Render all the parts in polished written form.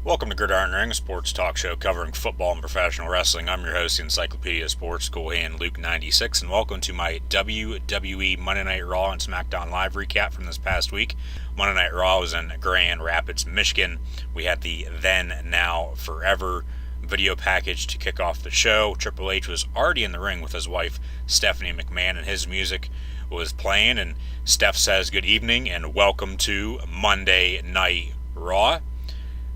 Welcome to Gridiron Ring, a sports talk show covering football and professional wrestling. I'm your host, the Encyclopedia Sports, Cool Hand Luke 96, and welcome to my WWE Monday Night Raw and SmackDown Live recap from this past week. Monday Night Raw was in Grand Rapids, Michigan. We had the Then, Now, Forever video package to kick off the show. Triple H was already in the ring with his wife, Stephanie McMahon, and his music was playing, and Steph says good evening and welcome to Monday Night Raw.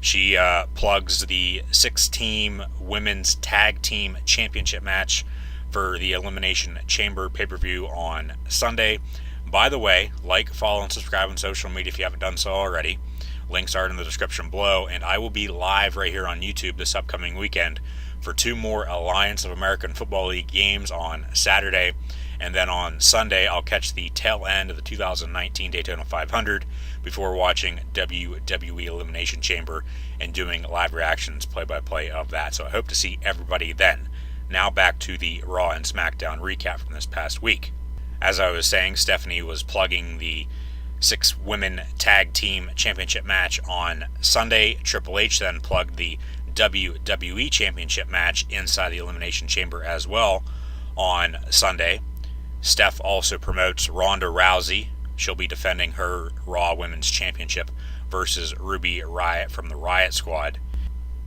She plugs the 6-team women's tag team championship match for the Elimination Chamber pay-per-view on Sunday. By the way, like, follow, and subscribe on social media if you haven't done so already. Links are in the description below, and I will be live right here on YouTube this upcoming weekend for 2 more Alliance of American Football League games on Saturday. And then on Sunday, I'll catch the tail end of the 2019 Daytona 500 before watching WWE Elimination Chamber and doing live reactions, play-by-play of that. So I hope to see everybody then. Now back to the Raw and SmackDown recap from this past week. As I was saying, Stephanie was plugging the 6 women tag team championship match on Sunday. Triple H then plugged the WWE championship match inside the Elimination Chamber as well on Sunday. Steph also promotes Ronda Rousey. She'll be defending her Raw Women's Championship versus Ruby Riott from the Riott Squad.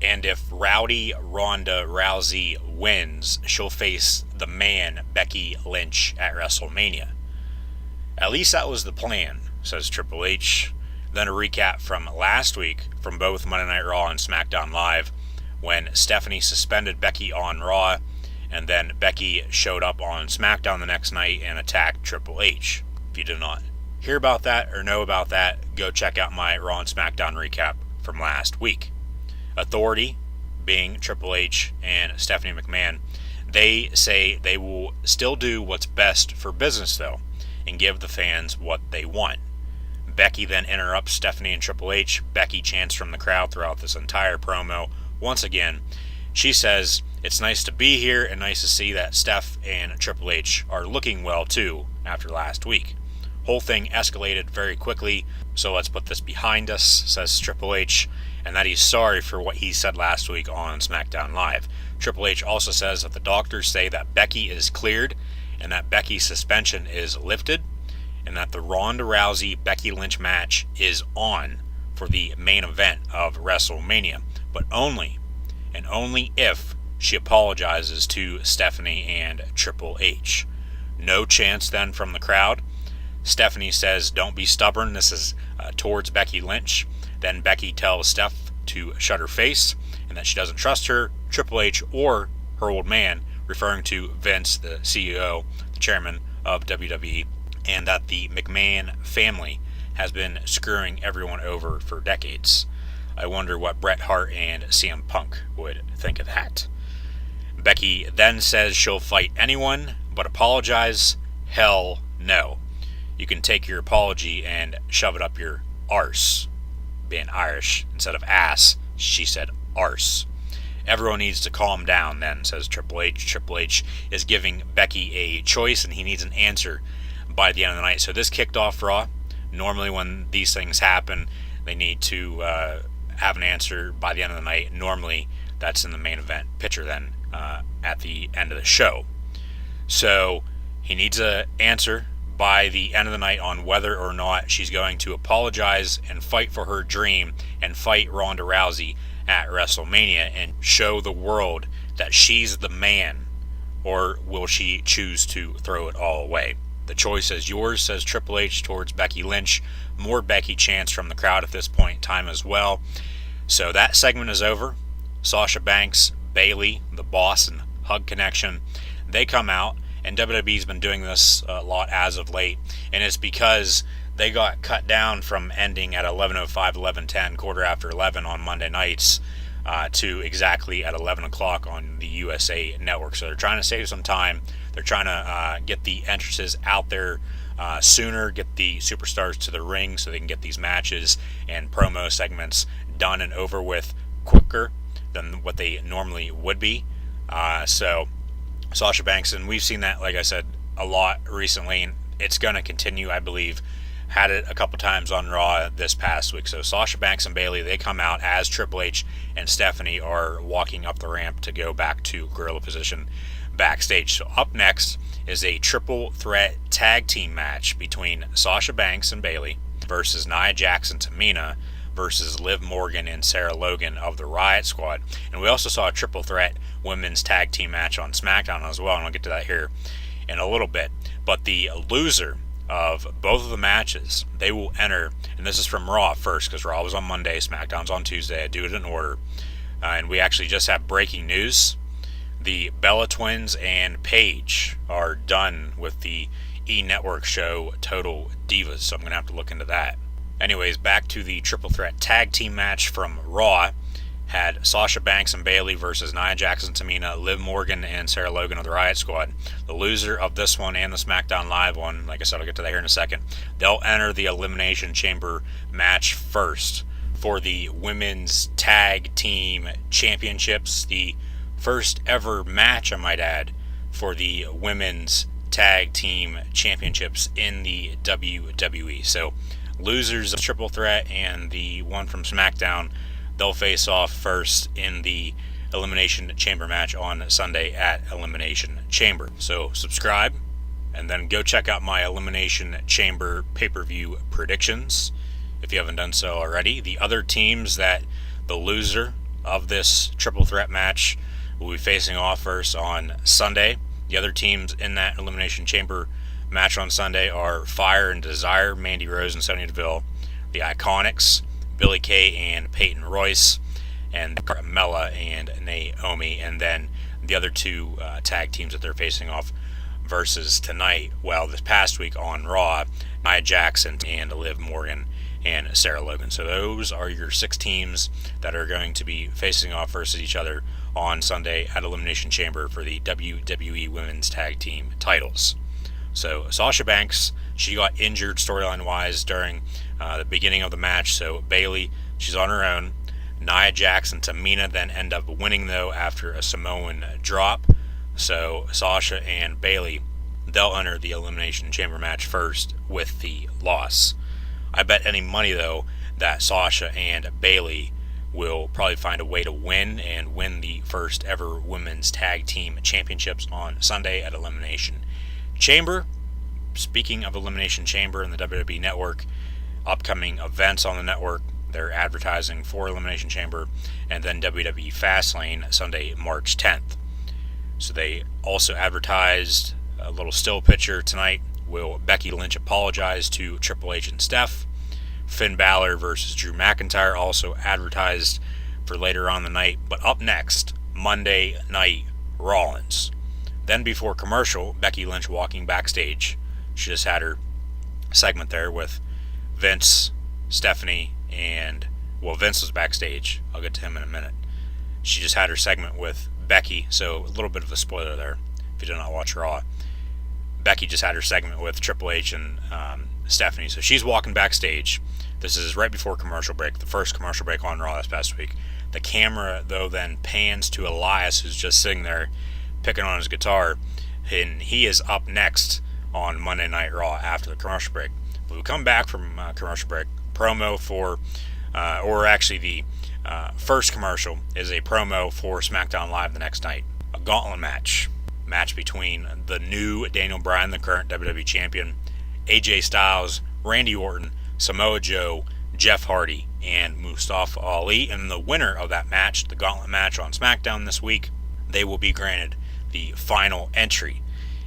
And if Rowdy Ronda Rousey wins, she'll face the man Becky Lynch at WrestleMania. At least that was the plan, says Triple H. Then a recap from last week from both Monday Night Raw and SmackDown Live when Stephanie suspended Becky on Raw, and then Becky showed up on SmackDown the next night and attacked Triple H. If you did not hear about that or know about that, go check out my Raw and SmackDown recap from last week. Authority, being Triple H and Stephanie McMahon, they say they will still do what's best for business, though, and give the fans what they want. Becky then interrupts Stephanie and Triple H. Becky chants from the crowd throughout this entire promo. Once again, she says, "It's nice to be here and nice to see that Steph and Triple H are looking well too after last week." Whole thing escalated very quickly, so let's put this behind us, says Triple H, and that he's sorry for what he said last week on SmackDown Live. Triple H also says that the doctors say that Becky is cleared and that Becky's suspension is lifted and that the Ronda Rousey-Becky Lynch match is on for the main event of WrestleMania, but only and only if she apologizes to Stephanie and Triple H. No chance then from the crowd. Stephanie says, "Don't be stubborn." This is towards Becky Lynch. Then Becky tells Steph to shut her face and that she doesn't trust her, Triple H, or her old man, referring to Vince, the CEO, the chairman of WWE, and that the McMahon family has been screwing everyone over for decades. I wonder what Bret Hart and CM Punk would think of that. Becky then says she'll fight anyone, but apologize? Hell no. You can take your apology and shove it up your arse. Being Irish, instead of ass, she said arse. Everyone needs to calm down then, says Triple H. Triple H is giving Becky a choice and he needs an answer by the end of the night. So this kicked off Raw. Normally when these things happen, they need to have an answer by the end of the night. Normally that's in the main event picture then at the end of the show. So he needs an answer by the end of the night on whether or not she's going to apologize and fight for her dream and fight Ronda Rousey at WrestleMania and show the world that she's the man, or will she choose to throw it all away? The choice is yours, says Triple H towards Becky Lynch. More Becky chants from the crowd at this point in time as well. So that segment is over. Sasha Banks, Bayley, The Boss, and Hug Connection, they come out, and WWE's been doing this a lot as of late, and it's because they got cut down from ending at 11:05, 11:10, quarter after 11 on Monday nights to exactly at 11 o'clock on the USA Network. So they're trying to save some time. They're trying to get the entrances out there sooner, get the superstars to the ring so they can get these matches and promo segments done and over with quicker than what they normally would be. So Sasha Banks, and we've seen that, like I said, a lot recently, and it's going to continue, I believe, had it a couple times on Raw this past week. So Sasha Banks and Bayley, they come out as Triple H and Stephanie are walking up the ramp to go back to gorilla position backstage. So up next is a triple threat tag team match between Sasha Banks and Bayley versus Nia Jax and Tamina versus Liv Morgan and Sarah Logan of the Riot Squad. And we also saw a triple threat women's tag team match on SmackDown as well, and I'll get to that here in a little bit. But the loser of both of the matches, they will enter, and this is from Raw first, because Raw was on Monday, SmackDown's on Tuesday. I do it in order. And we actually just have breaking news. The Bella Twins and Paige are done with the E-Network show Total Divas, so I'm going to have to look into that. Anyways, back to the triple threat tag team match from Raw. Had Sasha Banks and Bayley versus Nia Jax and Tamina, Liv Morgan and Sarah Logan of the Riot Squad. The loser of this one and the SmackDown Live one, like I said, I'll get to that here in a second, they'll enter the Elimination Chamber match first for the Women's Tag Team Championships. The first ever match, I might add, for the Women's Tag Team Championships in the WWE. So losers of Triple Threat and the one from SmackDown, they'll face off first in the Elimination Chamber match on Sunday at Elimination Chamber. So subscribe and then go check out my Elimination Chamber pay-per-view predictions if you haven't done so already. The other teams that the loser of this triple threat match will be facing off first on Sunday. The other teams in that Elimination Chamber match on Sunday are Fire and Desire, Mandy Rose and Sonya Deville, the Iconics, Billie Kay and Peyton Royce, and Carmella and Naomi. And then the other two tag teams that they're facing off versus tonight, well, this past week on Raw, Nia Jax and Liv Morgan and Sarah Logan. So those are your 6 teams that are going to be facing off versus each other on Sunday at Elimination Chamber for the WWE Women's Tag Team titles. So Sasha Banks, she got injured storyline-wise during the beginning of the match, so Bayley, she's on her own. Nia Jax and Tamina then end up winning, though, after a Samoan drop. So Sasha and Bayley, they'll enter the Elimination Chamber match first with the loss. I bet any money, though, that Sasha and Bayley will probably find a way to win and win the first ever Women's Tag Team Championships on Sunday at Elimination Chamber. Speaking of Elimination Chamber and the WWE Network, upcoming events on the network, they're advertising for Elimination Chamber and then WWE Fastlane Sunday, March 10th. So they also advertised a little still picture tonight. Will Becky Lynch apologize to Triple H and Steph? Finn Balor versus Drew McIntyre also advertised for later on the night. But up next, Monday Night Rollins. Then before commercial, Becky Lynch walking backstage. She just had her segment there with Vince, Stephanie, and, well, Vince was backstage. I'll get to him in a minute. She just had her segment with Becky, so a little bit of a spoiler there if you did not watch Raw. Becky just had her segment with Triple H and Stephanie, so she's walking backstage. This is right before commercial break, the first commercial break on Raw this past week. The camera, though, then pans to Elias, who's just sitting there picking on his guitar, and he is up next on Monday Night Raw after the commercial break. When we come back from commercial break, promo for, or actually the first commercial is a promo for SmackDown Live the next night. A gauntlet match between the new Daniel Bryan, the current WWE Champion, AJ Styles, Randy Orton, Samoa Joe, Jeff Hardy, and Mustafa Ali. And the winner of that match, the gauntlet match on SmackDown this week, they will be granted the final entry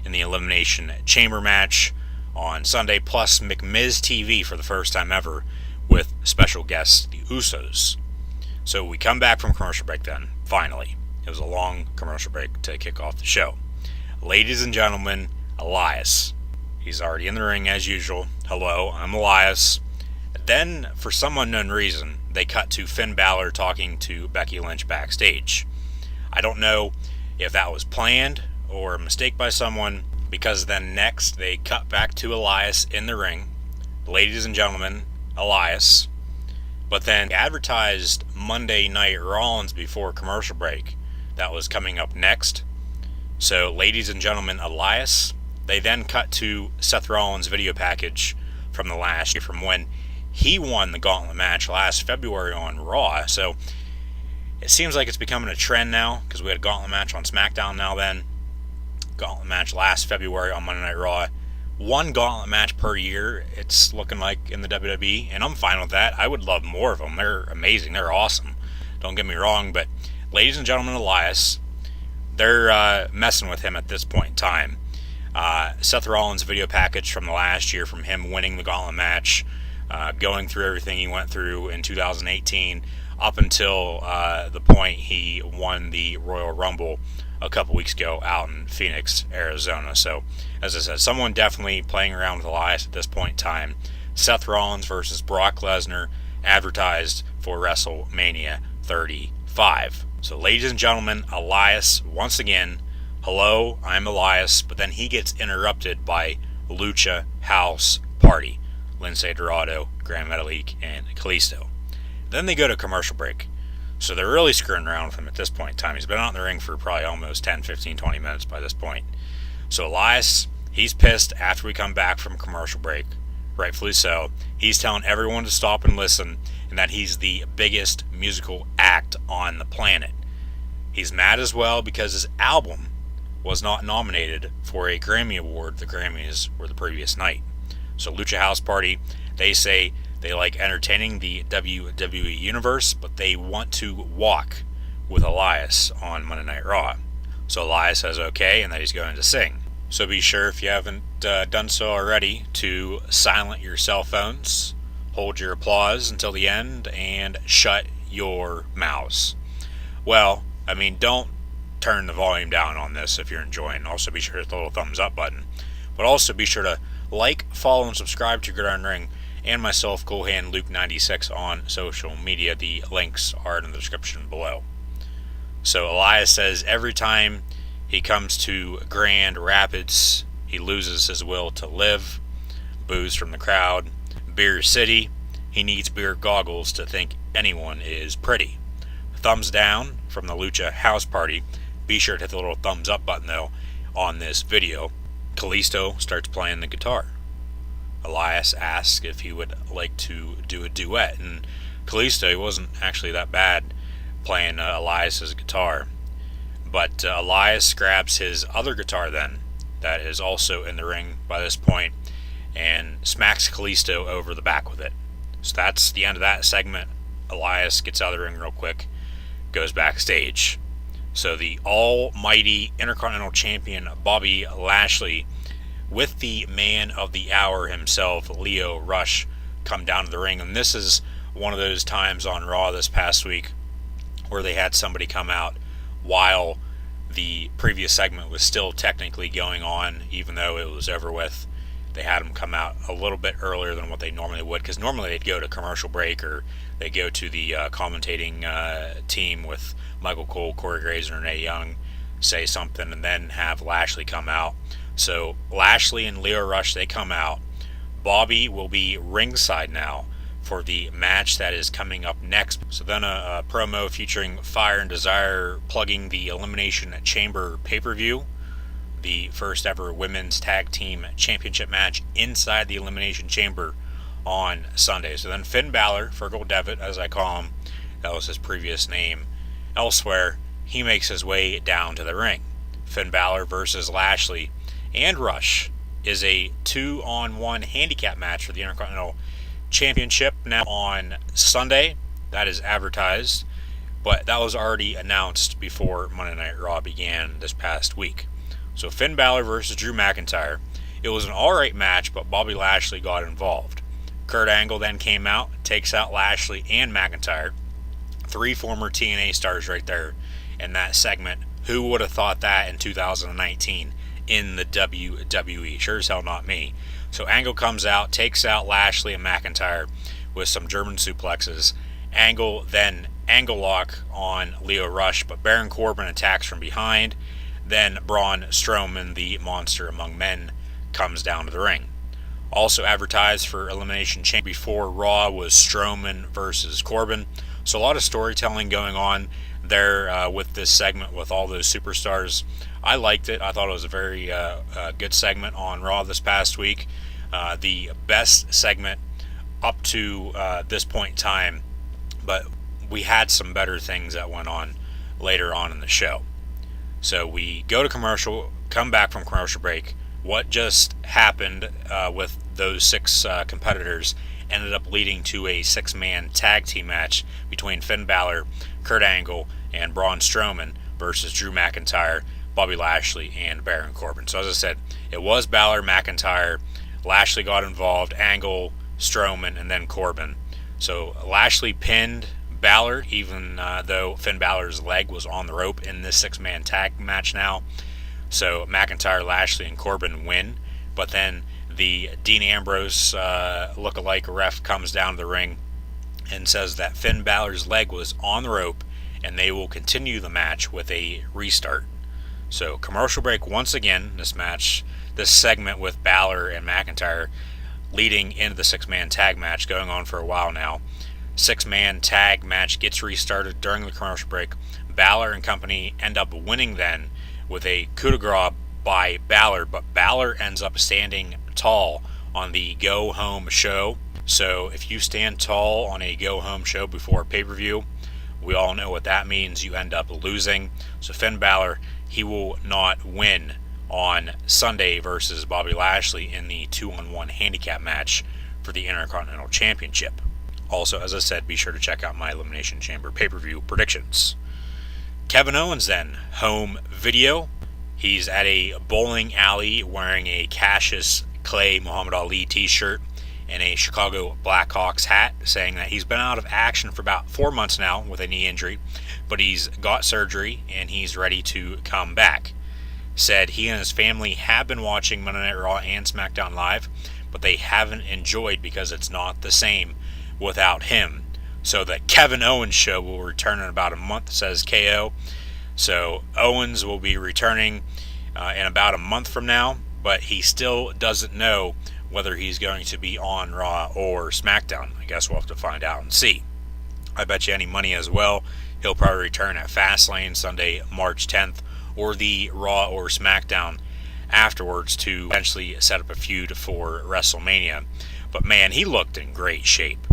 in the Elimination Chamber match on Sunday, plus McMiz TV for the first time ever with special guests, the Usos. So we come back from commercial break then, finally. It was a long commercial break to kick off the show. Ladies and gentlemen, Elias. He's already in the ring as usual. Hello, I'm Elias. Then, for some unknown reason, they cut to Finn Balor talking to Becky Lynch backstage. I don't know if that was planned or a mistake by someone, because then next they cut back to Elias in the ring. Ladies and gentlemen, Elias. But then advertised Monday Night Rollins before commercial break. That was coming up next. So, ladies and gentlemen, Elias. They then cut to Seth Rollins' video package from the last year, from when he won the gauntlet match last February on Raw. So it seems like it's becoming a trend now, because we had a gauntlet match on SmackDown now then. Gauntlet match last February on Monday Night Raw. One gauntlet match per year, it's looking like, in the WWE, and I'm fine with that. I would love more of them. They're amazing. They're awesome. Don't get me wrong, but ladies and gentlemen, Elias, they're messing with him at this point in time. Seth Rollins' video package from the last year, from him winning the gauntlet match, going through everything he went through in 2018, up until the point he won the Royal Rumble a couple weeks ago out in Phoenix, Arizona. So, as I said, someone definitely playing around with Elias at this point in time. Seth Rollins versus Brock Lesnar, advertised for WrestleMania 35. So, ladies and gentlemen, Elias, once again, hello, I'm Elias, but then he gets interrupted by Lucha House Party, Lince Dorado, Gran Metalik, and Kalisto. Then they go to commercial break. So they're really screwing around with him at this point in time. He's been out in the ring for probably almost 10, 15, 20 minutes by this point. So Elias, he's pissed after we come back from commercial break. Rightfully so. He's telling everyone to stop and listen, and that he's the biggest musical act on the planet. He's mad as well because his album was not nominated for a Grammy Award. The Grammys were the previous night. So Lucha House Party, they say they like entertaining the WWE Universe, but they want to walk with Elias on Monday Night Raw. So Elias says okay, and that he's going to sing. So be sure, if you haven't done so already, to silent your cell phones, hold your applause until the end, and shut your mouths. Well, I mean, don't turn the volume down on this if you're enjoying. Also be sure to hit the little thumbs up button. But also be sure to like, follow, and subscribe to Gridiron Ring and myself, Coolhand Luke 96, on social media. The links are in the description below. So Elias says every time he comes to Grand Rapids, he loses his will to live. Boos from the crowd. Beer City, he needs beer goggles to think anyone is pretty. Thumbs down from the Lucha House Party. Be sure to hit the little thumbs up button though on this video. Kalisto starts playing the guitar. Elias asks if he would like to do a duet, and Kalisto, he wasn't actually that bad playing Elias's guitar, but Elias grabs his other guitar then, that is also in the ring by this point, and smacks Kalisto over the back with it. So that's the end of that segment. Elias gets out of the ring real quick, goes backstage. So the almighty Intercontinental Champion Bobby Lashley, with the man of the hour himself, Lio Rush, come down to the ring. And this is one of those times on Raw this past week where they had somebody come out while the previous segment was still technically going on, even though it was over with. They had them come out a little bit earlier than what they normally would, because normally they'd go to commercial break, or they go to the commentating team with Michael Cole, Corey Graves, and Renee Young, say something, and then have Lashley come out. So Lashley and Lio Rush, they come out. Bobby will be ringside now for the match that is coming up next. So then a promo featuring Fire and Desire plugging the Elimination Chamber pay-per-view, the first ever women's tag team championship match inside the Elimination Chamber on Sunday. So then Finn Balor, Fergal Devitt as I call him, that was his previous name elsewhere, he makes his way down to the ring. Finn Balor versus Lashley and Rush is a 2-on-1 handicap match for the Intercontinental Championship now on Sunday. That is advertised, but that was already announced before Monday Night Raw began this past week. So Finn Balor versus Drew McIntyre. It was an alright match, but Bobby Lashley got involved. Kurt Angle then came out, takes out Lashley and McIntyre. 3 former TNA stars right there in that segment. Who would have thought that in 2019 in the WWE? Sure as hell not me. So Angle comes out, takes out Lashley and McIntyre with some German suplexes. Angle then angle lock on Lio Rush, but Baron Corbin attacks from behind. Then Braun Strowman, the monster among men, comes down to the ring. Also advertised for Elimination Chamber before Raw was Strowman versus Corbin. So a lot of storytelling going on there with this segment with all those superstars. I liked it. I thought it was a very good segment on Raw this past week. the best segment up to this point in time, but we had some better things that went on later on in the show. So we go to commercial, come back from commercial break. What just happened with those 6 competitors ended up leading to a 6-man tag team match between Finn Balor, Kurt Angle, and Braun Strowman versus Drew McIntyre, Bobby Lashley, and Baron Corbin. So as I said, it was Balor, McIntyre, Lashley got involved, Angle, Strowman, and then Corbin. So Lashley pinned Balor, even though Finn Balor's leg was on the rope in this 6-man tag match now. So McIntyre, Lashley, and Corbin win. But then the Dean Ambrose look-alike ref comes down to the ring and says that Finn Balor's leg was on the rope and they will continue the match with a restart. So commercial break once again. This segment with Balor and McIntyre leading into the 6-man tag match, going on for a while now. 6-man tag match gets restarted during the commercial break. Balor and company end up winning then with a coup de grace by Balor, but Balor ends up standing tall on the go home show. So if you stand tall on a go home show before a pay-per-view, we all know what that means. You end up losing. So Finn Balor, he will not win on Sunday versus Bobby Lashley in the 2-on-1 handicap match for the Intercontinental Championship. Also, as I said, be sure to check out my Elimination Chamber pay-per-view predictions. Kevin Owens then, home video. He's at a bowling alley wearing a Cassius Clay Muhammad Ali t-shirt and a Chicago Blackhawks hat, saying that he's been out of action for about 4 months now with a knee injury, but he's got surgery and he's ready to come back. Said he and his family have been watching Monday Night Raw and SmackDown Live, but they haven't enjoyed because it's not the same without him. So the Kevin Owens show will return in about a month, says KO. So Owens will be returning in about a month from now, but he still doesn't know whether he's going to be on Raw or SmackDown. I guess we'll have to find out and see. I bet you any money as well, he'll probably return at Fastlane Sunday, March 10th, or the Raw or SmackDown afterwards to eventually set up a feud for WrestleMania. But man, he looked in great shape.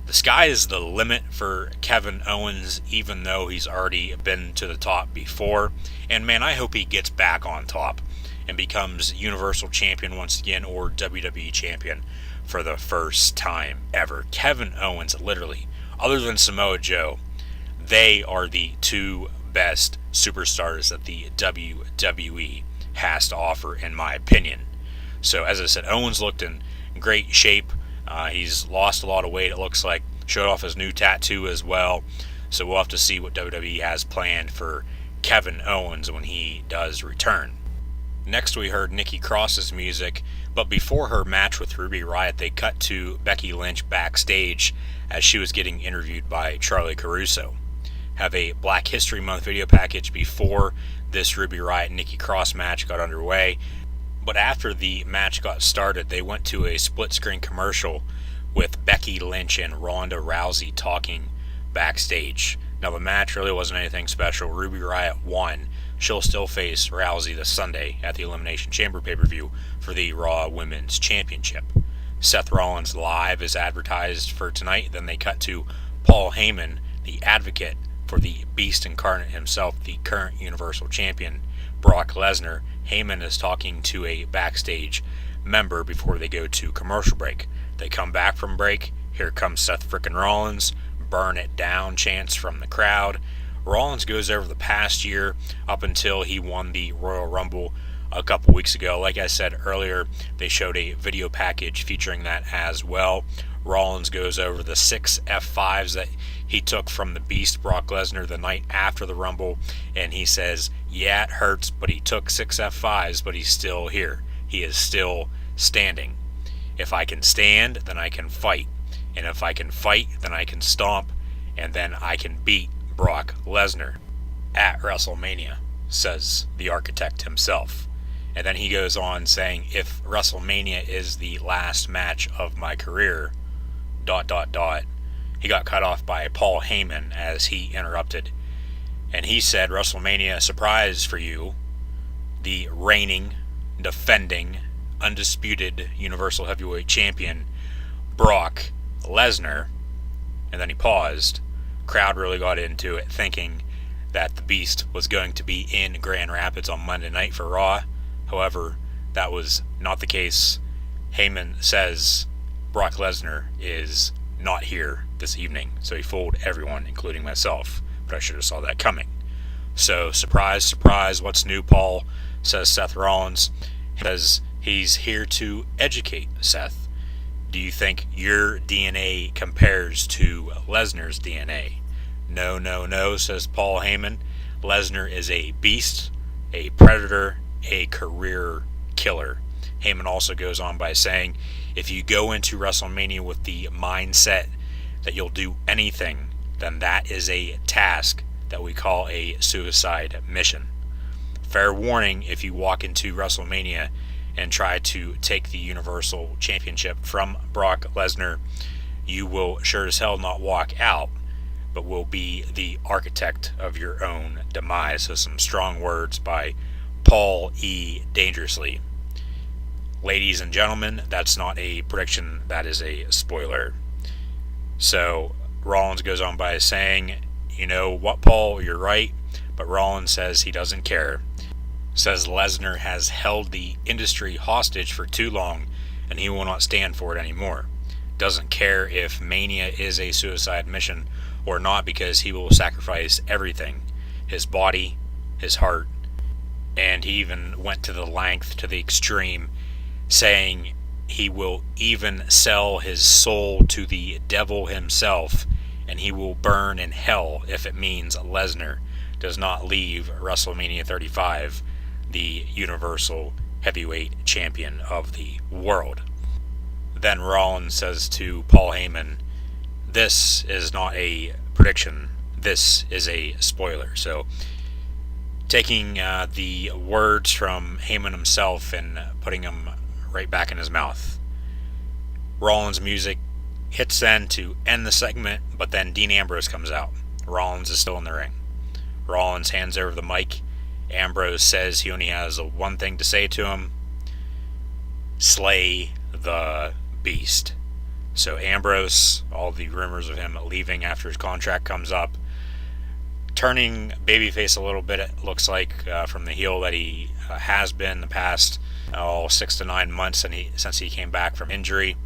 The sky is the limit for Kevin Owens, even though he's already been to the top before. And man, I hope he gets back on top and becomes Universal Champion once again, or WWE Champion for the first time ever. Kevin Owens, literally, other than Samoa Joe, they are the 2 best superstars that the WWE has to offer, in my opinion. So, as I said, Owens looked in great shape. He's lost a lot of weight, it looks like. Showed off his new tattoo as well. So we'll have to see what WWE has planned for Kevin Owens when he does return. Next, we heard Nikki Cross's music, but before her match with Ruby Riott, they cut to Becky Lynch backstage as she was getting interviewed by Charlie Caruso. Have a Black History Month video package before this Ruby Riott and Nikki Cross match got underway, but after the match got started, they went to a split-screen commercial with Becky Lynch and Ronda Rousey talking backstage. Now, the match really wasn't anything special. Ruby Riott won. She'll still face Rousey this Sunday at the Elimination Chamber pay-per-view for the Raw Women's Championship. Seth Rollins Live is advertised for tonight. Then they cut to Paul Heyman, the advocate for the Beast Incarnate himself, the current Universal Champion, Brock Lesnar. Heyman is talking to a backstage member before they go to commercial break. They come back from break. Here comes Seth frickin' Rollins. Burn it down chants from the crowd. Rollins goes over the past year up until he won the Royal Rumble a couple weeks ago. Like I said earlier, they showed a video package featuring that as well. Rollins goes over the 6 F5s that he took from the Beast Brock Lesnar the night after the Rumble, and he says, yeah, it hurts, but he took 6 F5s, but he's still here. He is still standing. If I can stand, then I can fight. And if I can fight, then I can stomp, and then I can beat Brock Lesnar at WrestleMania, says the architect himself. And then he goes on saying, if WrestleMania is the last match of my career, ... He got cut off by Paul Heyman as he interrupted. And he said, WrestleMania, surprise for you, the reigning, defending, undisputed Universal Heavyweight Champion, Brock Lesnar. And then he paused. Crowd really got into it, thinking that the Beast was going to be in Grand Rapids on Monday night for Raw. However, that was not the case. Heyman says Brock Lesnar is not here this evening, so he fooled everyone, including myself, but I should have saw that coming. So, surprise, surprise, what's new, Paul? Says Seth Rollins. He says he's here to educate Seth. Do you think your DNA compares to Lesnar's DNA? No, no, no, says Paul Heyman. Lesnar is a beast, a predator, a career killer. Heyman also goes on by saying, if you go into WrestleMania with the mindset that you'll do anything, then that is a task that we call a suicide mission. Fair warning, if you walk into WrestleMania and try to take the Universal Championship from Brock Lesnar, you will sure as hell not walk out, but will be the architect of your own demise. So some strong words by Paul E. Dangerously. Ladies and gentlemen, that's not a prediction, that is a spoiler. So Rollins goes on by saying, you know what, Paul, you're right, but Rollins says he doesn't care. Says Lesnar has held the industry hostage for too long and he will not stand for it anymore. Doesn't care if Mania is a suicide mission or not, because he will sacrifice everything. His body, his heart, and he even went to the length, to the extreme, saying he will even sell his soul to the devil himself, and he will burn in hell if it means Lesnar does not leave WrestleMania 35 the Universal Heavyweight Champion of the world. Then Rollins says to Paul Heyman, this is not a prediction, this is a spoiler. So taking the words from Heyman himself and putting them right back in his mouth. Rollins' music hits then to end the segment, but then Dean Ambrose comes out. Rollins is still in the ring. Rollins hands over the mic. Ambrose says he only has one thing to say to him: slay the beast. So Ambrose, all the rumors of him leaving after his contract comes up, turning babyface a little bit, it looks like, from the heel that he has been the past 6 to 9 months since he came back from injury.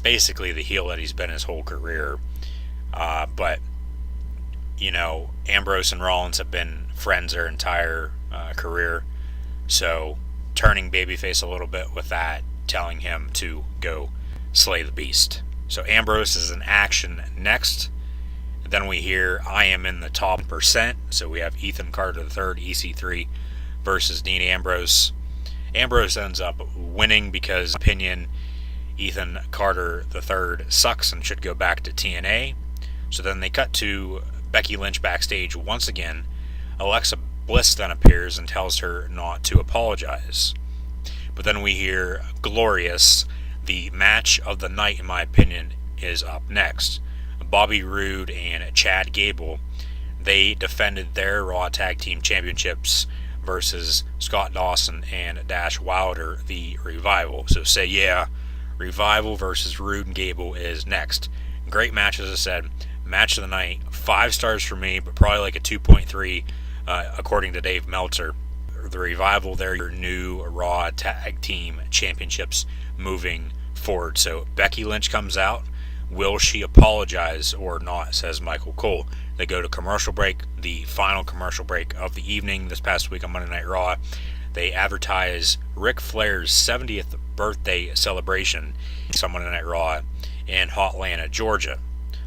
Basically the heel that he's been his whole career. But, you know, Ambrose and Rollins have been friends their entire career. So turning babyface a little bit with that, telling him to go slay the beast. So Ambrose is in action next. Then we hear I am in the top percent. So we have Ethan Carter III, EC3, versus Dean Ambrose. Ambrose ends up winning because, in my opinion, Ethan Carter III sucks and should go back to TNA. So then they cut to Becky Lynch backstage once again. Alexa Bliss then appears and tells her not to apologize. But then we hear Glorious. The match of the night, in my opinion, is up next. Bobby Roode and Chad Gable, they defended their Raw Tag Team Championships versus Scott Dawson and Dash Wilder, the Revival. So say yeah, Revival versus Roode and Gable is next. Great match, as I said. Match of the night, 5 stars for me, but probably like a 2.3 according to Dave Meltzer. The Revival, they're your new Raw Tag Team Championships moving forward. So Becky Lynch comes out. Will she apologize or not, says Michael Cole. They go to commercial break, the final commercial break of the evening this past week on Monday Night Raw. They advertise Ric Flair's 70th birthday celebration on Monday Night Raw in Hotlanta, Georgia.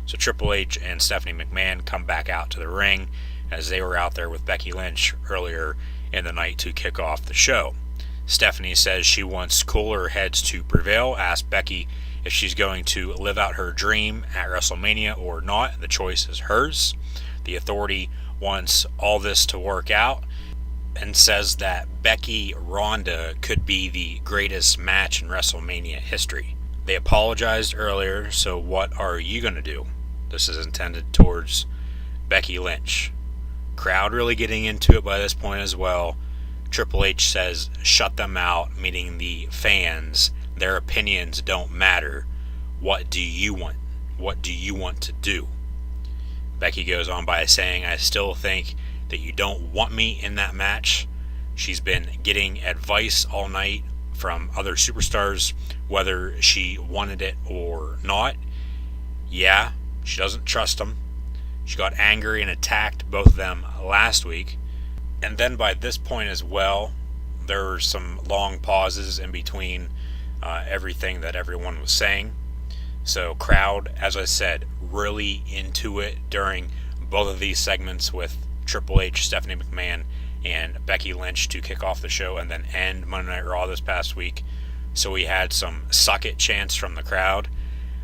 So Triple H and Stephanie McMahon come back out to the ring as they were out there with Becky Lynch earlier in the night to kick off the show. Stephanie says she wants cooler heads to prevail, asks Becky if she's going to live out her dream at WrestleMania or not. The choice is hers. The Authority wants all this to work out and says that Becky Ronda could be the greatest match in WrestleMania history. They apologized earlier, so what are you going to do? This is intended towards Becky Lynch. Crowd really getting into it by this point as well. Triple H says, shut them out, meaning the fans. Their opinions don't matter. What do you want? What do you want to do? Becky goes on by saying, I still think that you don't want me in that match. She's been getting advice all night from other superstars, whether she wanted it or not. Yeah, she doesn't trust them. She got angry and attacked both of them last week. And then by this point as well, there were some long pauses in between everything that everyone was saying. So crowd, as I said, really into it during both of these segments with Triple H, Stephanie McMahon, and Becky Lynch to kick off the show and then end Monday Night Raw this past week. So we had some suck it chants from the crowd.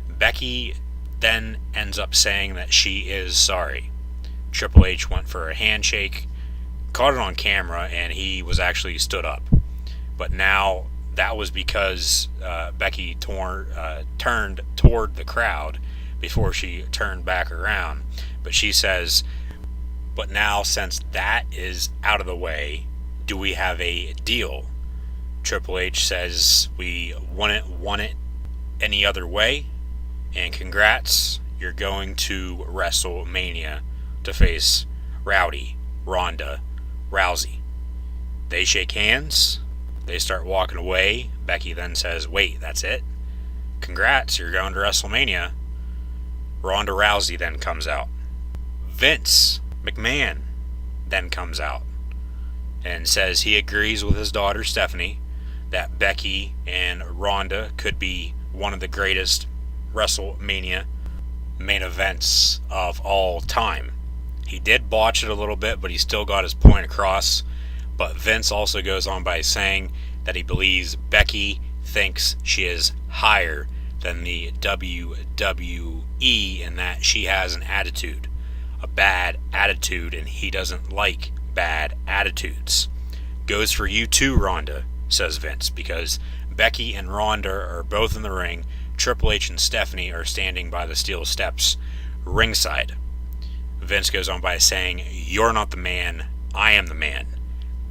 Becky then ends up saying that she is sorry. Triple H went for a handshake, caught it on camera, and he was actually stood up. But now that was because Becky turned toward the crowd before she turned back around. But she says, but now since that is out of the way, do we have a deal? Triple H says, we wouldn't want it any other way. And congrats, you're going to WrestleMania to face Rowdy Ronda Rousey. They shake hands. They start walking away. Becky then says, wait, that's it? Congrats, you're going to WrestleMania. Ronda Rousey then comes out. Vince McMahon then comes out and says he agrees with his daughter Stephanie that Becky and Ronda could be one of the greatest WrestleMania main events of all time. He did botch it a little bit, but he still got his point across. But Vince also goes on by saying that he believes Becky thinks she is higher than the WWE and that she has an attitude, a bad attitude, and he doesn't like bad attitudes. Goes for you too, Ronda, says Vince, because Becky and Ronda are both in the ring. Triple H and Stephanie are standing by the steel steps ringside. Vince goes on by saying, you're not the man, I am the man.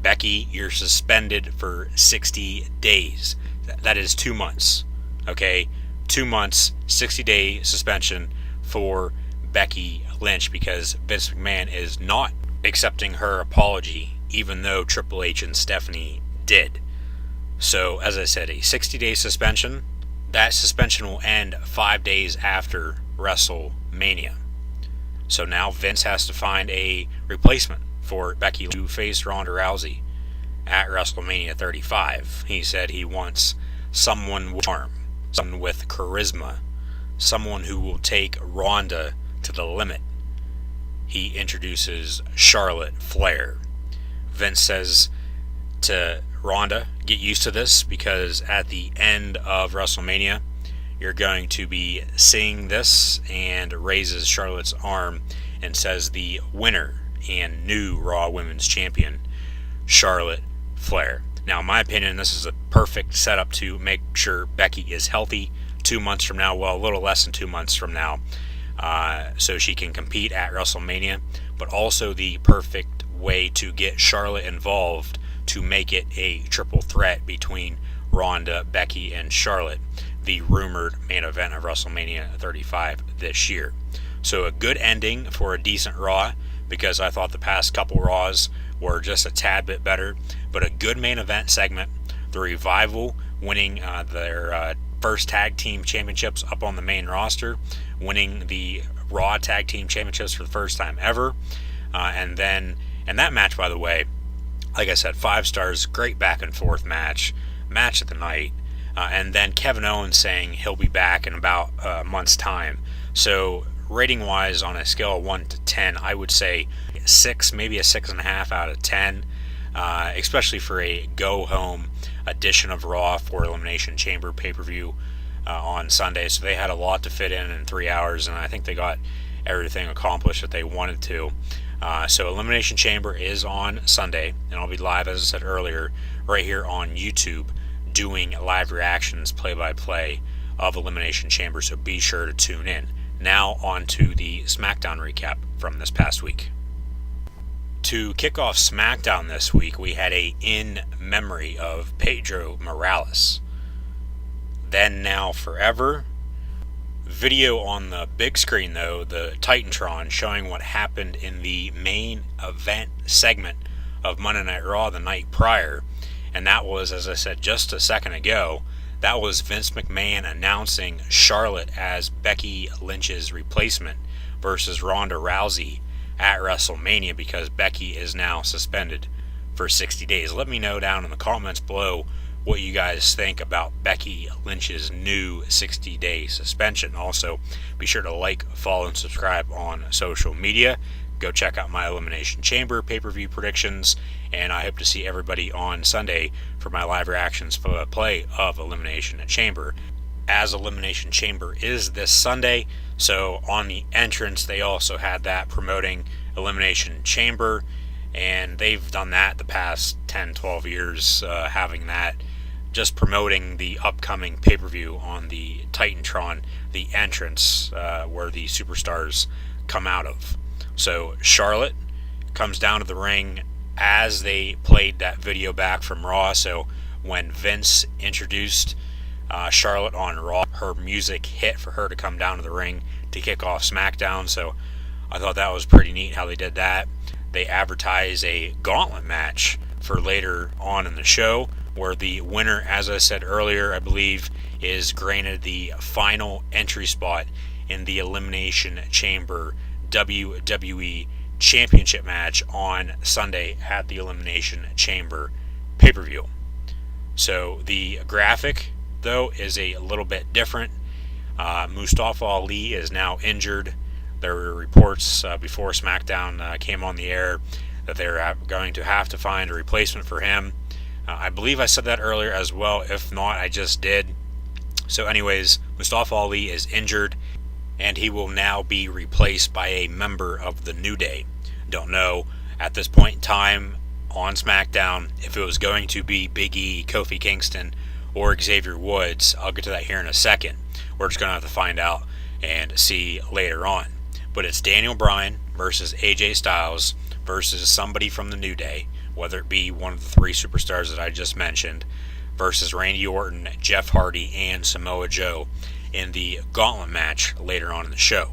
Becky, you're suspended for 60 days. That is 2 months. Okay? 2 months, 60-day suspension for Becky Lynch because Vince McMahon is not accepting her apology, even though Triple H and Stephanie did. So, as I said, a 60-day suspension. That suspension will end 5 days after WrestleMania. So now Vince has to find a replacement for Becky to face Ronda Rousey at WrestleMania 35. He said he wants someone with charm, someone with charisma, someone who will take Ronda to the limit. He introduces Charlotte Flair. Vince says to Ronda, get used to this because at the end of WrestleMania, you're going to be seeing this, and raises Charlotte's arm and says the winner and new Raw Women's Champion, Charlotte Flair. Now, in my opinion, this is a perfect setup to make sure Becky is healthy 2 months from now, well, a little less than 2 months from now, so she can compete at WrestleMania, but also the perfect way to get Charlotte involved to make it a triple threat between Ronda, Becky, and Charlotte, the rumored main event of WrestleMania 35 this year. So a good ending for a decent Raw, because I thought the past couple Raws were just a tad bit better, but a good main event segment. The Revival winning their first tag team championships up on the main roster, winning the Raw tag team championships for the first time ever, and that match, by the way, like I said, 5 stars, great back and forth match of the night. And then Kevin Owens saying he'll be back in about a month's time. So rating wise, on a scale of 1 to 10, I would say 6, maybe a 6.5 out of 10, especially for a go home edition of Raw for Elimination Chamber pay-per-view on Sunday. So they had a lot to fit in 3 hours, and I think they got everything accomplished that they wanted to. So Elimination Chamber is on Sunday, and I'll be live, as I said earlier, right here on YouTube, doing live reactions, play-by-play of Elimination Chamber, so be sure to tune in. Now on to the SmackDown recap from this past week. To kick off SmackDown this week, we had a In Memory of Pedro Morales. Then, Now, Forever. Video on the big screen, though, the Titantron, showing what happened in the main event segment of Monday Night Raw the night prior. And that was, as I said just a second ago, that was Vince McMahon announcing Charlotte as Becky Lynch's replacement versus Ronda Rousey at WrestleMania, because Becky is now suspended for 60 days. Let me know down in the comments below what you guys think about Becky Lynch's new 60-day suspension. Also, be sure to like, follow, and subscribe on social media. Go check out my Elimination Chamber pay-per-view predictions, and I hope to see everybody on Sunday for my live reactions for the play of Elimination Chamber. As Elimination Chamber is this Sunday, so on the entrance they also had that promoting Elimination Chamber, and they've done that the past 10-12 years, having that, just promoting the upcoming pay-per-view on the Titantron, the entrance where the superstars come out of. So Charlotte comes down to the ring as they played that video back from Raw. So when Vince introduced Charlotte on Raw, her music hit for her to come down to the ring to kick off SmackDown. So I thought that was pretty neat how they did that. They advertise a gauntlet match for later on in the show, where the winner, as I said earlier, I believe, is granted the final entry spot in the Elimination Chamber WWE Championship match on Sunday at the Elimination Chamber pay-per-view. So the graphic, though, is a little bit different. Mustafa Ali is now injured. There were reports before SmackDown came on the air that they're going to have to find a replacement for him. I believe I said that earlier as well. If not, I just did. So anyways, Mustafa Ali is injured, and he will now be replaced by a member of the New Day. Don't know at this point in time on SmackDown if it was going to be Big E, Kofi Kingston, or Xavier Woods. I'll get to that here in a second. We're just going to have to find out and see later on. But it's Daniel Bryan versus AJ Styles versus somebody from the New Day, whether it be one of the three superstars that I just mentioned, versus Randy Orton, Jeff Hardy, and Samoa Joe in the gauntlet match later on in the show.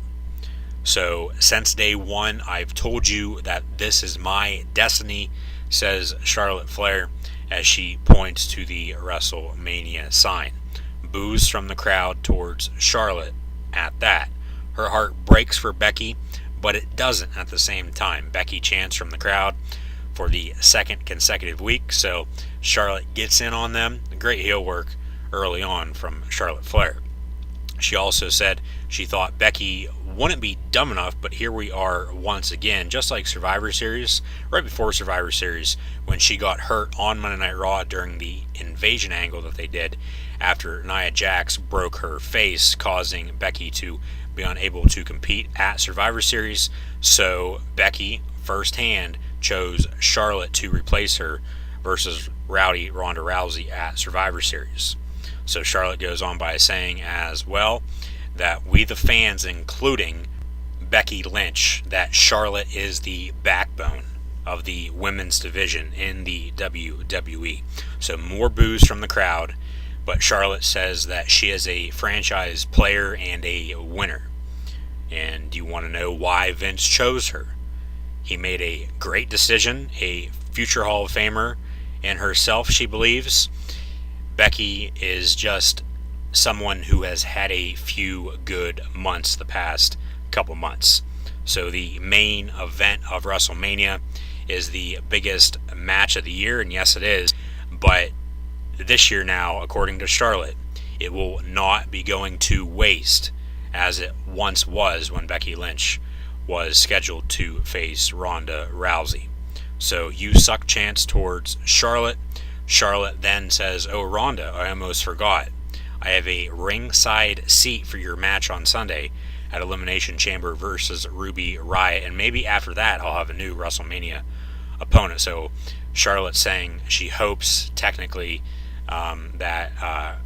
So since day one, I've told you that this is my destiny, says Charlotte Flair as she points to the WrestleMania sign. Boos from the crowd towards Charlotte at that. Her heart breaks for Becky, but it doesn't at the same time. Becky chants from the crowd for the second consecutive week, so Charlotte gets in on them. Great heel work early on from Charlotte Flair. She also said she thought Becky wouldn't be dumb enough, but here we are once again, just like Survivor Series, right before Survivor Series, when she got hurt on Monday Night Raw during the invasion angle that they did after Nia Jax broke her face, causing Becky to be unable to compete at Survivor Series. So Becky, firsthand, chose Charlotte to replace her versus Rowdy Ronda Rousey at Survivor Series. So Charlotte goes on by saying as well that we the fans, including Becky Lynch, that Charlotte is the backbone of the women's division in the WWE. So more boos from the crowd, but Charlotte says that she is a franchise player and a winner. And you want to know why Vince chose her? He made a great decision, a future Hall of Famer in herself, she believes. Becky is just someone who has had a few good months the past couple months. So the main event of WrestleMania is the biggest match of the year, and yes, it is. But this year now, according to Charlotte, it will not be going to waste as it once was when Becky Lynch was scheduled to face Ronda Rousey. So you suck chance towards Charlotte. Charlotte then says, "Oh, Ronda, I almost forgot. I have a ringside seat for your match on Sunday at Elimination Chamber versus Ruby Riott, and maybe after that I'll have a new WrestleMania opponent." So Charlotte saying she hopes technically that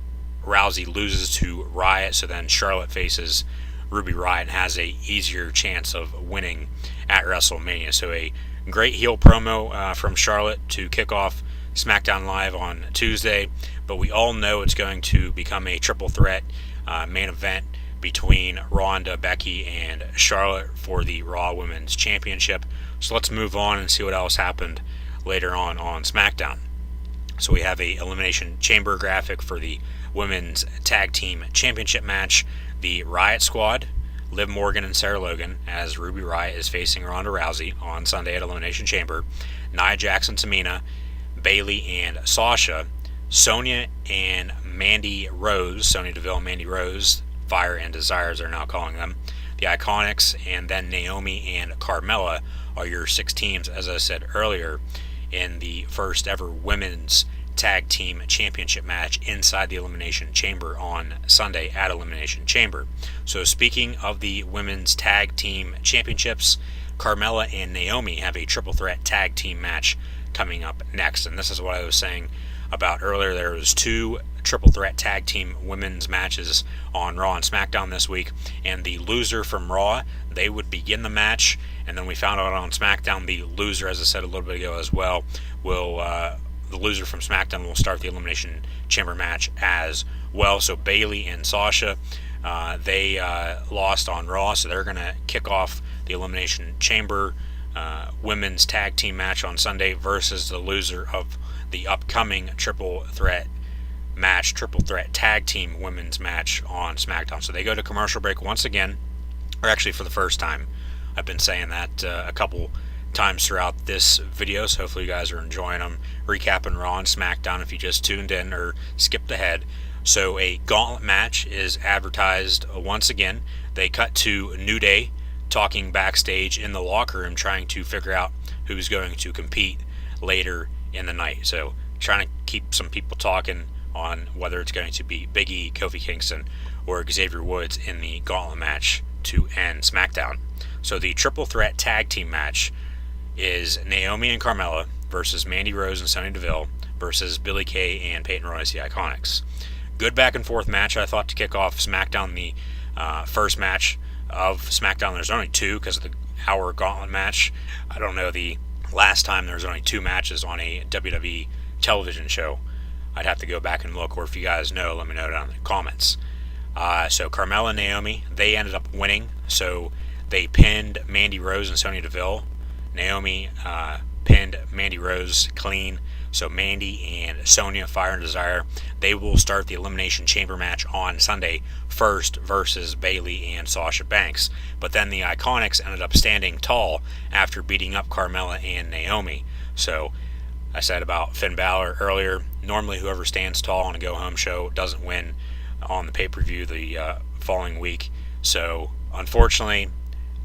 Rousey loses to Riott, so then Charlotte faces Ruby Riott and has a easier chance of winning at WrestleMania. So a great heel promo from Charlotte to kick off SmackDown Live on Tuesday, but we all know it's going to become a triple threat main event between Ronda, Becky, and Charlotte for the Raw Women's Championship. So let's move on and see what else happened later on SmackDown. So we have a Elimination Chamber graphic for the Women's Tag Team Championship match. The Riot Squad, Liv Morgan and Sarah Logan, as Ruby Riott is facing Ronda Rousey on Sunday at Elimination Chamber. Nia Jax and Tamina, Bayley and Sasha, Sonya and Mandy Rose, Sonya Deville and Mandy Rose, Fire and Desires are now calling them, the Iconics, and then Naomi and Carmella are your 6 teams, as I said earlier, in the first ever Women's Tag Team Championship match inside the Elimination Chamber on Sunday at Elimination Chamber. So speaking of the Women's Tag Team Championships, Carmella and Naomi have a triple threat tag team match coming up next. And this is what I was saying about earlier. There was 2 triple threat tag team women's matches on Raw and SmackDown this week, and the loser from Raw, they would begin the match, and then we found out on SmackDown the loser, as I said a little bit ago as well, will the loser from SmackDown will start the Elimination Chamber match as well. So Bayley and Sasha, they lost on Raw, so they're going to kick off the Elimination Chamber women's tag team match on Sunday versus the loser of the upcoming triple threat tag team women's match on SmackDown. So they go to commercial break once again, or actually for the first time. I've been saying that a couple times throughout this video, so hopefully you guys are enjoying them. Recapping Raw and SmackDown if you just tuned in or skipped ahead. So a gauntlet match is advertised once again. They cut to New Day talking backstage in the locker room, trying to figure out who's going to compete later in the night. So trying to keep some people talking on whether it's going to be Big E, Kofi Kingston, or Xavier Woods in the gauntlet match to end SmackDown. So the triple threat tag team match is Naomi and Carmella versus Mandy Rose and Sonya Deville versus Billie Kay and Peyton Royce, the Iconics. Good back and forth match, I thought, to kick off SmackDown. The first match of SmackDown, there's only 2 because of the hour gauntlet match. I don't know the last time there was only 2 matches on a WWE television show. I'd have to go back and look, or if you guys know, let me know down in the comments. So Carmella and Naomi, they ended up winning. So they pinned Mandy Rose and Sonya Deville. Naomi pinned Mandy Rose clean. So Mandy and Sonya, Fire and Desire, they will start the Elimination Chamber match on Sunday first versus Bayley and Sasha Banks. But then the Iconics ended up standing tall after beating up Carmella and Naomi. So I said about Finn Balor earlier, normally whoever stands tall on a go-home show doesn't win on the pay-per-view the following week. So unfortunately,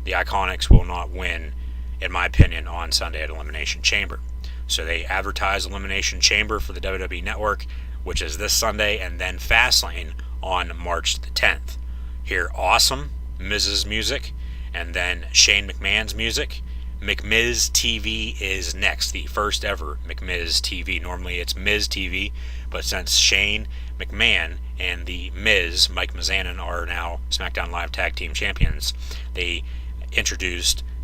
the Iconics will not win, in my opinion, on Sunday at Elimination Chamber. So they advertise Elimination Chamber for the WWE Network, which is this Sunday, and then Fastlane on March the 10th. Hear Awesome, Miz's music, and then Shane McMahon's music. McMiz TV is next, the first ever McMiz TV. Normally it's Miz TV, but since Shane McMahon and the Miz, Mike Mizanin, are now SmackDown Live Tag Team Champions, they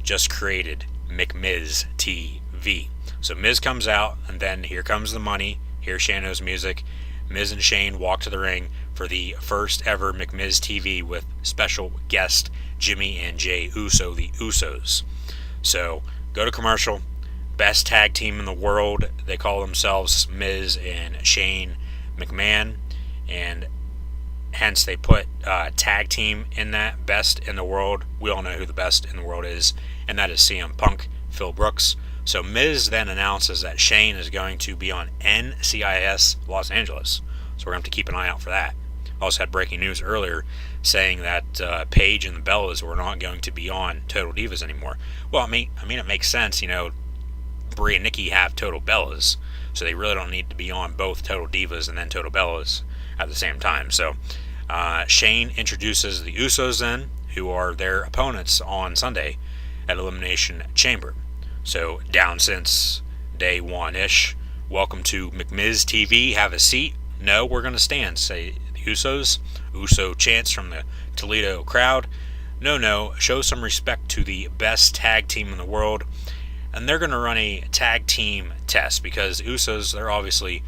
just created McMiz TV. So Miz comes out, and then here comes the money. Here's Shano's music. Miz and Shane walk to the ring for the first ever McMiz TV with special guest Jimmy and Jay Uso, the Usos. So go to commercial. Best tag team in the world. They call themselves Miz and Shane McMahon, and hence they put tag team in that, best in the world. We all know who the best in the world is, and that is CM Punk, Phil Brooks. So Miz then announces that Shane is going to be on NCIS Los Angeles. So we're going to have to keep an eye out for that. Also had breaking news earlier saying that Paige and the Bellas were not going to be on Total Divas anymore. Well, I mean, it makes sense. You know, Brie and Nikki have Total Bellas, so they really don't need to be on both Total Divas and then Total Bellas at the same time. So Shane introduces the Usos then, who are their opponents on Sunday at Elimination Chamber. So down since day one-ish. Welcome to McMiz TV. Have a seat. No, we're going to stand, say the Usos. Uso chants from the Toledo crowd. No, show some respect to the best tag team in the world. And they're going to run a tag team test because the Usos, they're obviously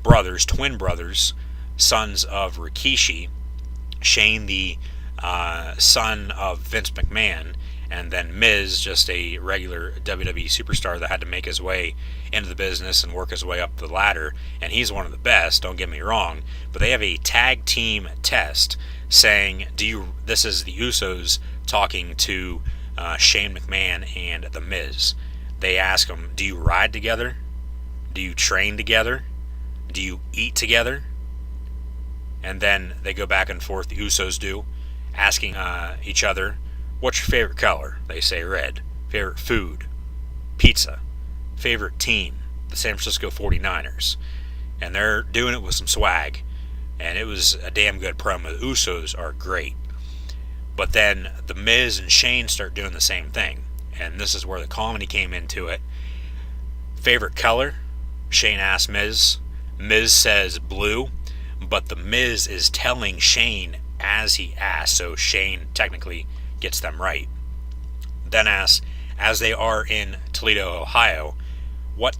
brothers, twin brothers, sons of Rikishi. Shane, the son of Vince McMahon, and then Miz, just a regular WWE superstar that had to make his way into the business and work his way up the ladder. And he's one of the best, don't get me wrong. But they have a tag team test saying, this is the Usos talking to Shane McMahon and The Miz. They ask him, do you ride together? Do you train together? Do you eat together? And then they go back and forth, the Usos do, asking each other, what's your favorite color? They say red. Favorite food? Pizza. Favorite team? The San Francisco 49ers. And they're doing it with some swag. And it was a damn good promo. The Usos are great. But then The Miz and Shane start doing the same thing. And this is where the comedy came into it. Favorite color? Shane asks Miz. Miz says blue. But The Miz is telling Shane as he asks, so Shane technically gets them right. Then asks, as they are in Toledo, Ohio, what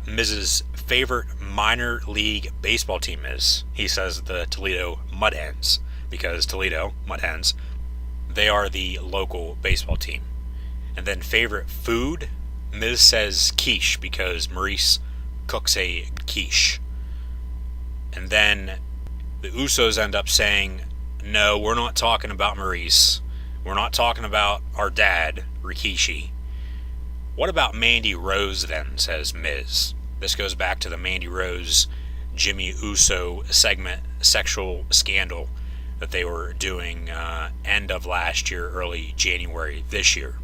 Miz's favorite minor league baseball team is. He says the Toledo Mud Hens, because Toledo, Mud Hens, they are the local baseball team. And then favorite food, Miz says quiche, because Maurice cooks a quiche. And then the Usos end up saying, no, we're not talking about Maurice. We're not talking about our dad, Rikishi. What about Mandy Rose then, says Miz. This goes back to the Mandy Rose, Jimmy Uso segment, sexual scandal that they were doing end of last year, early January this year.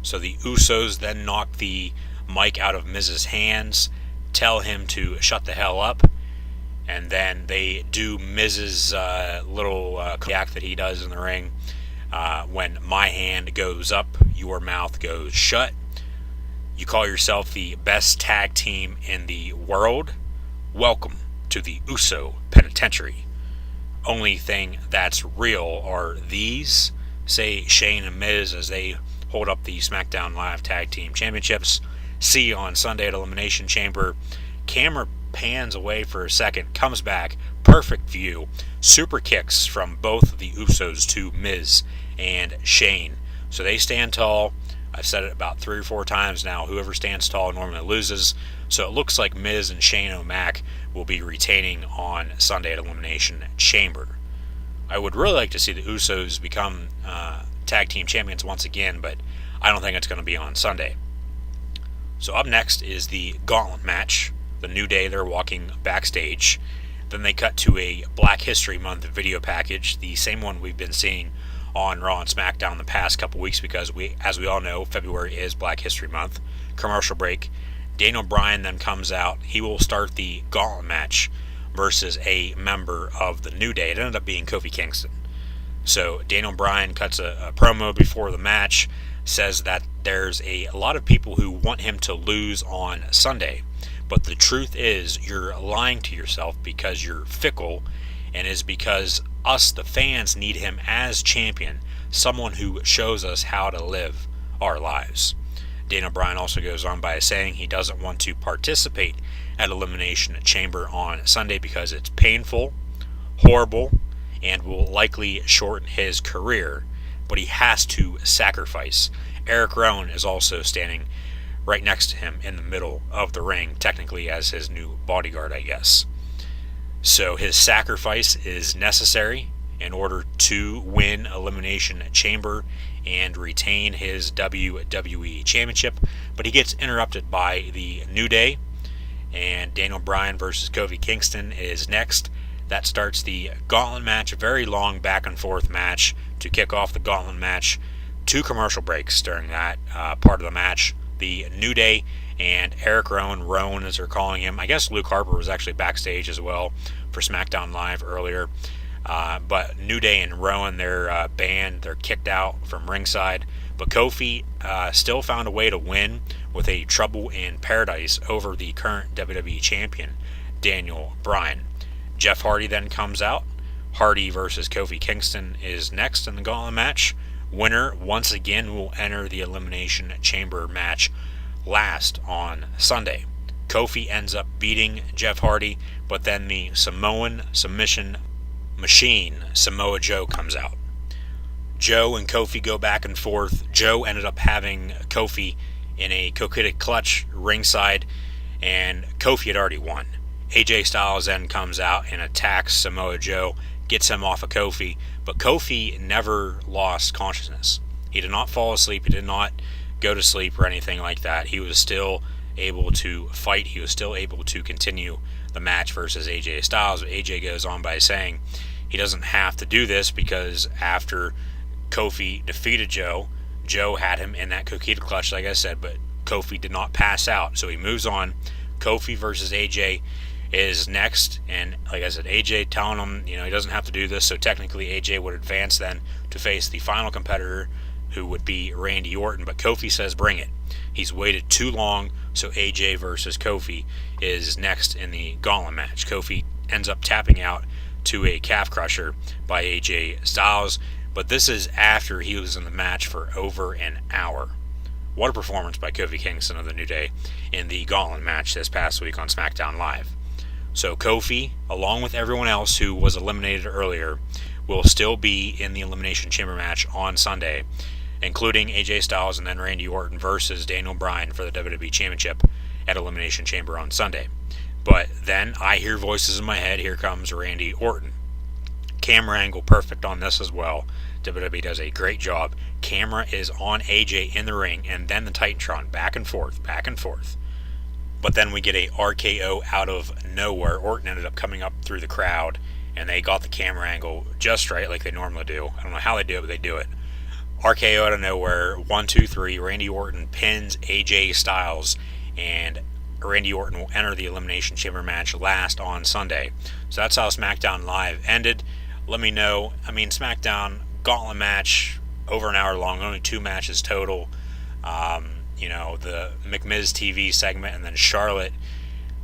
So the Usos then knock the mic out of Miz's hands, tell him to shut the hell up, and then they do Miz's little act that he does in the ring. When my hand goes up, your mouth goes shut. You call yourself the best tag team in the world? Welcome to the Uso Penitentiary. Only thing that's real are these, say Shane and Miz as they hold up the SmackDown Live Tag Team Championships. See you on Sunday at Elimination Chamber. Camera pans away for a second, comes back, perfect view, super kicks from both the Usos to Miz and Shane. So they stand tall. I've said it about 3 or 4 times now. Whoever stands tall normally loses. So it looks like Miz and Shane O'Mac will be retaining on Sunday at Elimination Chamber. I would really like to see the Usos become tag team champions once again, but I don't think it's going to be on Sunday. So up next is the Gauntlet match. The New Day, they're walking backstage. Then they cut to a Black History Month video package, the same one we've been seeing on Raw and SmackDown the past couple weeks because as we all know, February is Black History Month. Commercial break. Daniel Bryan then comes out. He will start the Gauntlet match versus a member of the New Day. It ended up being Kofi Kingston. So Daniel Bryan cuts a promo before the match, says that there's a lot of people who want him to lose on Sunday. But the truth is, you're lying to yourself because you're fickle, and is because us, the fans, need him as champion, someone who shows us how to live our lives. Daniel Bryan also goes on by saying he doesn't want to participate at Elimination Chamber on Sunday because it's painful, horrible, and will likely shorten his career, but he has to sacrifice. Eric Rowan is also standing right next to him in the middle of the ring, technically as his new bodyguard, I guess. So his sacrifice is necessary in order to win Elimination Chamber and retain his WWE Championship, but he gets interrupted by the New Day, and Daniel Bryan versus Kofi Kingston is next. That starts the Gauntlet match, a very long back and forth match to kick off the Gauntlet match. 2 commercial breaks during that part of the match. The New Day and Eric Rowan as they're calling him. I guess Luke Harper was actually backstage as well for SmackDown Live earlier. But New Day and Rowan, they're banned. They're kicked out from ringside. But Kofi still found a way to win with a Trouble in Paradise over the current WWE Champion, Daniel Bryan. Jeff Hardy then comes out. Hardy versus Kofi Kingston is next in the Gauntlet match. Winner, once again, will enter the Elimination Chamber match last on Sunday. Kofi ends up beating Jeff Hardy, but then the Samoan submission machine, Samoa Joe, comes out. Joe and Kofi go back and forth. Joe ended up having Kofi in a coquetted clutch ringside, and Kofi had already won. AJ Styles then comes out and attacks Samoa Joe, gets him off of Kofi, but Kofi never lost consciousness. He did not fall asleep. He did not go to sleep or anything like that. He was still able to fight. He was still able to continue the match versus AJ Styles. But AJ goes on by saying he doesn't have to do this because after Kofi defeated Joe, Joe had him in that coquetted clutch, like I said, but Kofi did not pass out. So he moves on. Kofi versus AJ is next, and like I said, AJ telling him, he doesn't have to do this, so technically AJ would advance then to face the final competitor, who would be Randy Orton, but Kofi says bring it. He's waited too long, so AJ versus Kofi is next in the gauntlet match. Kofi ends up tapping out to a calf crusher by AJ Styles, but this is after he was in the match for over an hour. What a performance by Kofi Kingston of the New Day in the gauntlet match this past week on SmackDown Live. So Kofi, along with everyone else who was eliminated earlier, will still be in the Elimination Chamber match on Sunday, including AJ Styles and then Randy Orton versus Daniel Bryan for the WWE Championship at Elimination Chamber on Sunday. But then I hear voices in my head, here comes Randy Orton. Camera angle perfect on this as well. WWE does a great job. Camera is on AJ in the ring, and then the Titantron, back and forth, back and forth. But then we get a RKO out of nowhere. Orton ended up coming up through the crowd, and they got the camera angle just right like they normally do. I don't know how they do it, but they do it. RKO out of nowhere, 1, 2, 3. Randy Orton pins AJ Styles, and Randy Orton will enter the Elimination Chamber match last on Sunday. So that's how SmackDown Live ended. Let me know. SmackDown gauntlet match, over an hour long, only 2 matches total. The McMiz TV segment, and then Charlotte.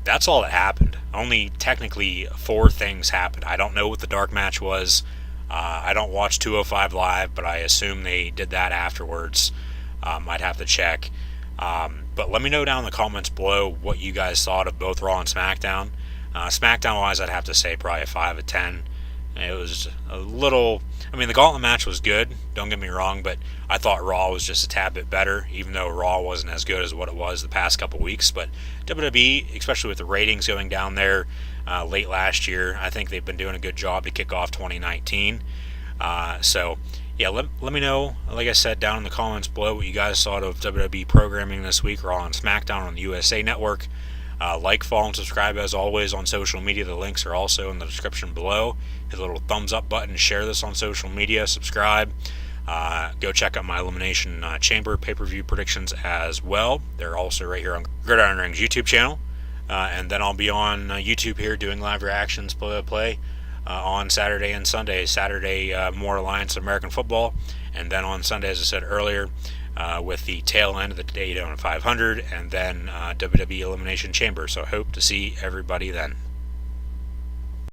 That's all that happened. Only technically 4 things happened. I don't know what the dark match was. I don't watch 205 Live, but I assume they did that afterwards. I'd have to check. But let me know down in the comments below what you guys thought of both Raw and SmackDown. SmackDown-wise, I'd have to say probably a 5 out of 10. It was a little... the gauntlet match was good, don't get me wrong, but I thought Raw was just a tad bit better, even though Raw wasn't as good as what it was the past couple weeks. But WWE, especially with the ratings going down there late last year, I think they've been doing a good job to kick off 2019. Let me know, like I said, down in the comments below what you guys thought of WWE programming this week, Raw and SmackDown on the USA Network. Like, follow, and subscribe as always on social media. The links are also in the description below. Hit the little thumbs up button, share this on social media, subscribe. Go check out my Elimination Chamber pay-per-view predictions as well. They're also right here on Gridiron Ring's YouTube channel. And then I'll be on YouTube here doing live reactions, play-by-play, on Saturday and Sunday. Saturday, more Alliance American Football. And then on Sunday, as I said earlier, with the tail end of the Daytona 500, and then WWE Elimination Chamber. So I hope to see everybody then.